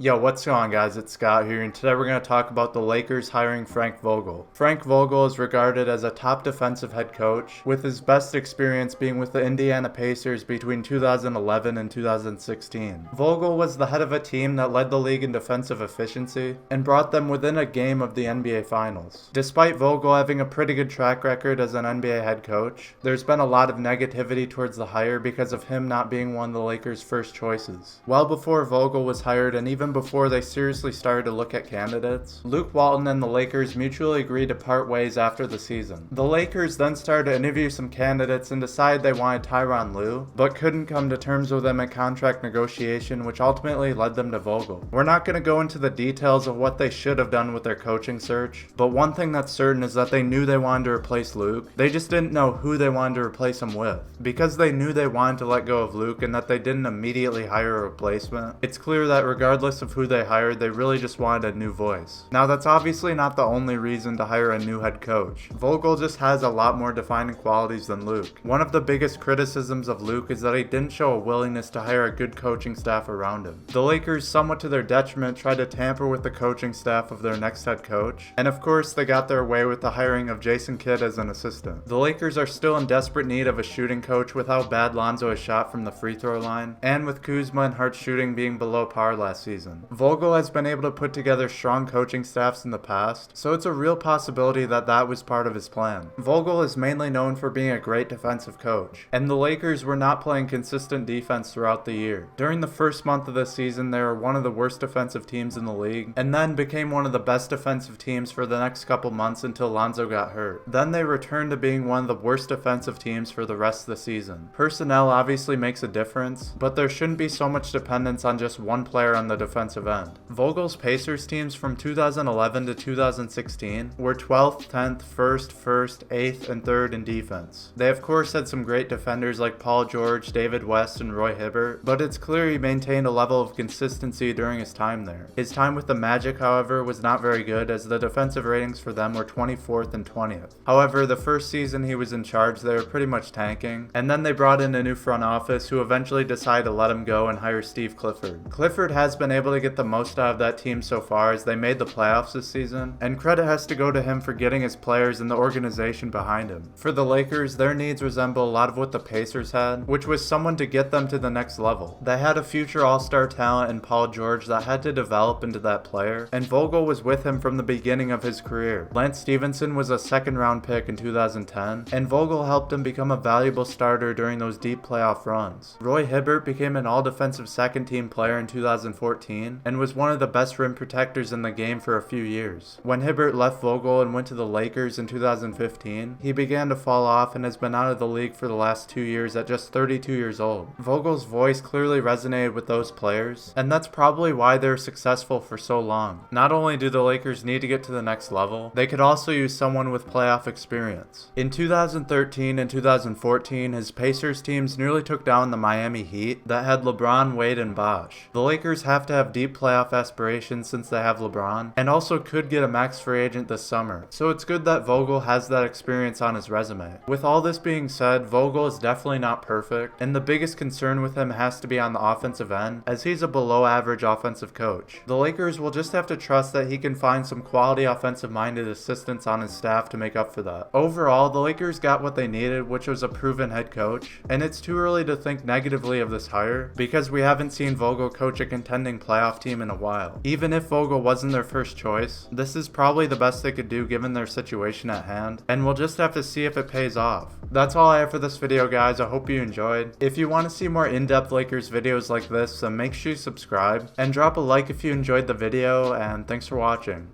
Yo, what's going on, guys? It's Scott here, and today we're going to talk about the Lakers hiring Frank Vogel. Frank Vogel is regarded as a top defensive head coach, with his best experience being with the Indiana Pacers between 2011 and 2016. Vogel was the head of a team that led the league in defensive efficiency and brought them within a game of the NBA Finals. Despite Vogel having a pretty good track record as an NBA head coach, there's been a lot of negativity towards the hire because of him not being one of the Lakers' first choices. Well before Vogel was hired, and even before they seriously started to look at candidates, Luke Walton and the Lakers mutually agreed to part ways after the season. The Lakers then started to interview some candidates and decided they wanted Tyronn Lue, but couldn't come to terms with him at contract negotiation, which ultimately led them to Vogel. We're not going to go into the details of what they should have done with their coaching search, but one thing that's certain is that they knew they wanted to replace Luke. They just didn't know who they wanted to replace him with. Because they knew they wanted to let go of Luke and that they didn't immediately hire a replacement, it's clear that regardless of who they hired, they really just wanted a new voice. Now, that's obviously not the only reason to hire a new head coach. Vogel just has a lot more defining qualities than Luke. One of the biggest criticisms of Luke is that he didn't show a willingness to hire a good coaching staff around him. The Lakers, somewhat to their detriment, tried to tamper with the coaching staff of their next head coach, and of course they got their way with the hiring of Jason Kidd as an assistant. The Lakers are still in desperate need of a shooting coach with how bad Lonzo has shot from the free throw line, and with Kuzma and Hart's shooting being below par last season. Vogel has been able to put together strong coaching staffs in the past, so it's a real possibility that that was part of his plan. Vogel is mainly known for being a great defensive coach, and the Lakers were not playing consistent defense throughout the year. During the first month of the season, they were one of the worst defensive teams in the league, and then became one of the best defensive teams for the next couple months until Lonzo got hurt. Then they returned to being one of the worst defensive teams for the rest of the season. Personnel obviously makes a difference, but there shouldn't be so much dependence on just one player on the defensive end. Vogel's Pacers teams from 2011 to 2016 were 12th, 10th, 1st, 8th, and 3rd in defense. They of course had some great defenders like Paul George, David West, and Roy Hibbert, but it's clear he maintained a level of consistency during his time there. His time with the Magic, however, was not very good, as the defensive ratings for them were 24th and 20th. However, the first season he was in charge, they were pretty much tanking, and then they brought in a new front office who eventually decided to let him go and hire Steve Clifford. Clifford has been able to get the most out of that team so far, as they made the playoffs this season, and credit has to go to him for getting his players and the organization behind him. For the Lakers, their needs resemble a lot of what the Pacers had, which was someone to get them to the next level. They had a future all-star talent in Paul George that had to develop into that player, and Vogel was with him from the beginning of his career. Lance Stevenson was a second-round pick in 2010, and Vogel helped him become a valuable starter during those deep playoff runs. Roy Hibbert became an all-defensive second-team player in 2014, and was one of the best rim protectors in the game for a few years. When Hibbert left Vogel and went to the Lakers in 2015, he began to fall off and has been out of the league for the last 2 years at just 32 years old. Vogel's voice clearly resonated with those players, and that's probably why they're successful for so long. Not only do the Lakers need to get to the next level, they could also use someone with playoff experience. In 2013 and 2014, his Pacers teams nearly took down the Miami Heat that had LeBron, Wade, and Bosh. The Lakers have to have deep playoff aspirations since they have LeBron, and also could get a max free agent this summer, so it's good that Vogel has that experience on his resume. With all this being said, Vogel is definitely not perfect, and the biggest concern with him has to be on the offensive end, as he's a below average offensive coach. The Lakers will just have to trust that he can find some quality offensive minded assistants on his staff to make up for that. Overall, the Lakers got what they needed, which was a proven head coach, and it's too early to think negatively of this hire because we haven't seen Vogel coach a contending playoff team in a while. Even if Vogel wasn't their first choice, this is probably the best they could do given their situation at hand, and we'll just have to see if it pays off. That's all I have for this video, guys. I hope you enjoyed. If you want to see more in-depth Lakers videos like this, then make sure you subscribe and drop a like if you enjoyed the video, and thanks for watching.